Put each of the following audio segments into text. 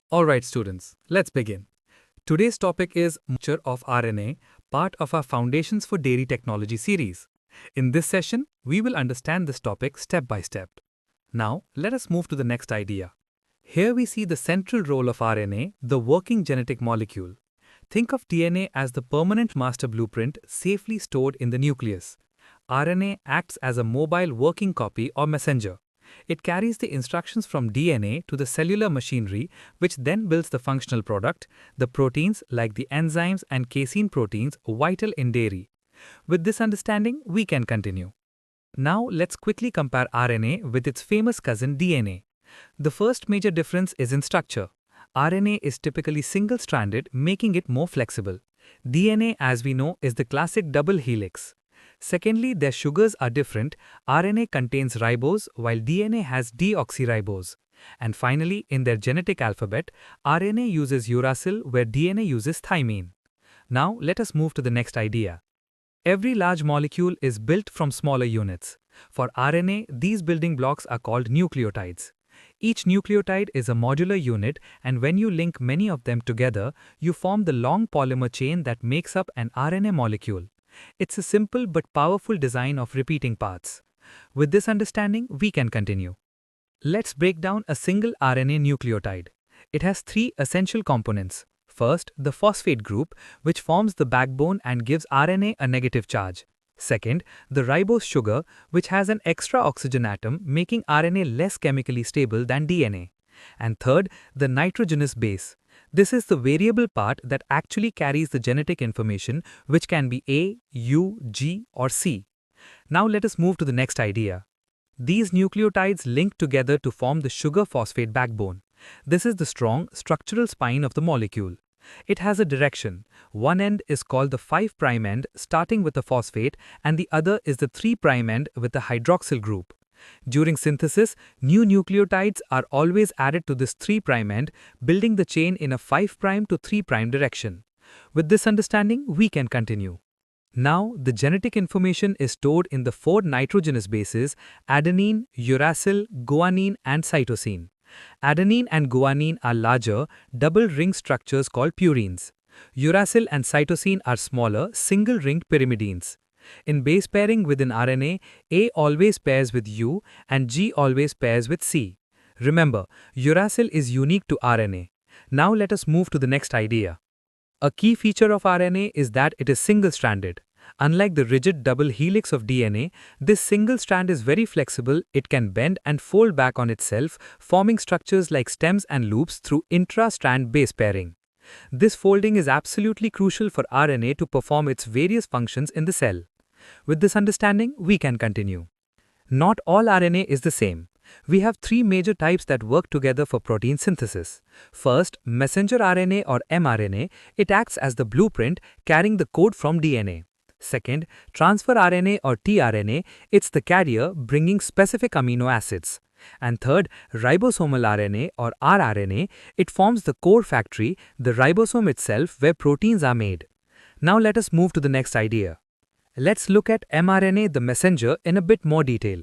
Alright students, let's begin. Today's topic is Structure of RNA, part of our Foundations for Dairy Technology series. In this session, we will understand this topic step by step. Now, let us move to the next idea. Here we see the central role of RNA, the working genetic molecule. Think of DNA as the permanent master blueprint safely stored in the nucleus. RNA acts as a mobile working copy or messenger. It carries the instructions from DNA to the cellular machinery, which then builds the functional product, the proteins like the enzymes and casein proteins vital in dairy. With this understanding, we can continue. Now let's quickly compare RNA with its famous cousin DNA. The first major difference is in structure. RNA is typically single-stranded, making it more flexible. DNA, as we know, is the classic double helix. Secondly, their sugars are different. RNA contains ribose while DNA has deoxyribose. And finally, in their genetic alphabet, RNA uses uracil where DNA uses thymine. Now, let us move to the next idea. Every large molecule is built from smaller units. For RNA, these building blocks are called nucleotides. Each nucleotide is a modular unit, and when you link many of them together, you form the long polymer chain that makes up an RNA molecule. It's a simple but powerful design of repeating parts. With this understanding, we can continue. Let's break down a single RNA nucleotide. It has three essential components. First, the phosphate group, which forms the backbone and gives RNA a negative charge. Second, the ribose sugar, which has an extra oxygen atom, making RNA less chemically stable than DNA. And third, the nitrogenous base. This is the variable part that actually carries the genetic information, which can be A, U, G, or C. Now let us move to the next idea. These nucleotides link together to form the sugar-phosphate backbone. This is the strong, structural spine of the molecule. It has a direction. One end is called the 5' end, starting with a phosphate, and the other is the 3' end with the hydroxyl group. During synthesis, new nucleotides are always added to this 3' end, building the chain in a 5' to 3' direction. With this understanding, we can continue. Now, the genetic information is stored in the 4 nitrogenous bases: adenine, uracil, guanine, and cytosine. Adenine and guanine are larger, double-ring structures called purines. Uracil and cytosine are smaller, single-ringed pyrimidines. In base pairing within RNA, A always pairs with U and G always pairs with C. Remember, uracil is unique to RNA. Now let us move to the next idea. A key feature of RNA is that it is single-stranded. Unlike the rigid double helix of DNA, this single strand is very flexible. It can bend and fold back on itself, forming structures like stems and loops through intra-strand base pairing. This folding is absolutely crucial for RNA to perform its various functions in the cell. With this understanding, we can continue. Not all RNA is the same. We have three major types that work together for protein synthesis. First, messenger RNA or mRNA. It acts as the blueprint, carrying the code from DNA. Second, transfer RNA or tRNA. It's the carrier, bringing specific amino acids. And third, ribosomal RNA or rRNA. It forms the core factory, the ribosome itself, where proteins are made. Now let us move to the next idea. Let's look at mRNA, the messenger, in a bit more detail.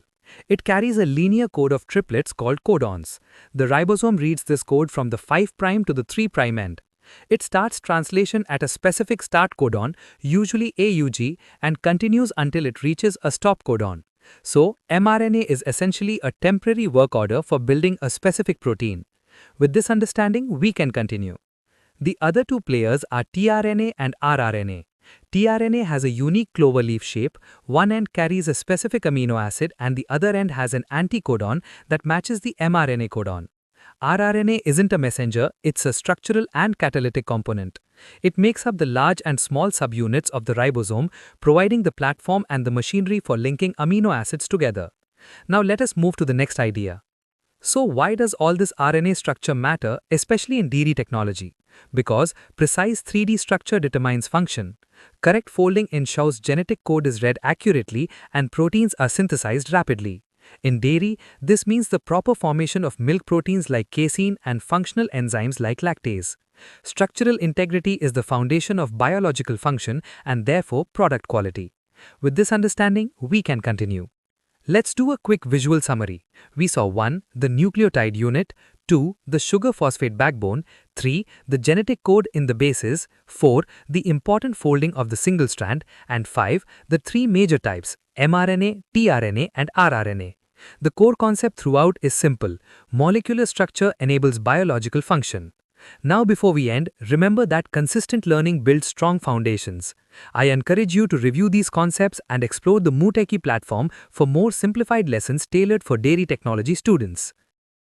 It carries a linear code of triplets called codons. The ribosome reads this code from the 5' to the 3' end. It starts translation at a specific start codon, usually AUG, and continues until it reaches a stop codon. So, mRNA is essentially a temporary work order for building a specific protein. With this understanding, we can continue. The other two players are tRNA and rRNA. tRNA has a unique clover-leaf shape. One end carries a specific amino acid and the other end has an anticodon that matches the mRNA codon. rRNA isn't a messenger, it's a structural and catalytic component. It makes up the large and small subunits of the ribosome, providing the platform and the machinery for linking amino acids together. Now let us move to the next idea. So why does all this RNA structure matter, especially in dairy technology? Because precise 3D structure determines function. Correct folding ensures genetic code is read accurately and proteins are synthesized rapidly. In dairy, this means the proper formation of milk proteins like casein and functional enzymes like lactase. Structural integrity is the foundation of biological function and therefore product quality. With this understanding, we can continue. Let's do a quick visual summary. We saw 1. The nucleotide unit, 2. The sugar-phosphate backbone, 3. The genetic code in the bases, 4. The important folding of the single strand, and 5. The three major types, mRNA, tRNA, and rRNA. The core concept throughout is simple. Molecular structure enables biological function. Now before we end, remember that consistent learning builds strong foundations. I encourage you to review these concepts and explore the Mootechie platform for more simplified lessons tailored for dairy technology students.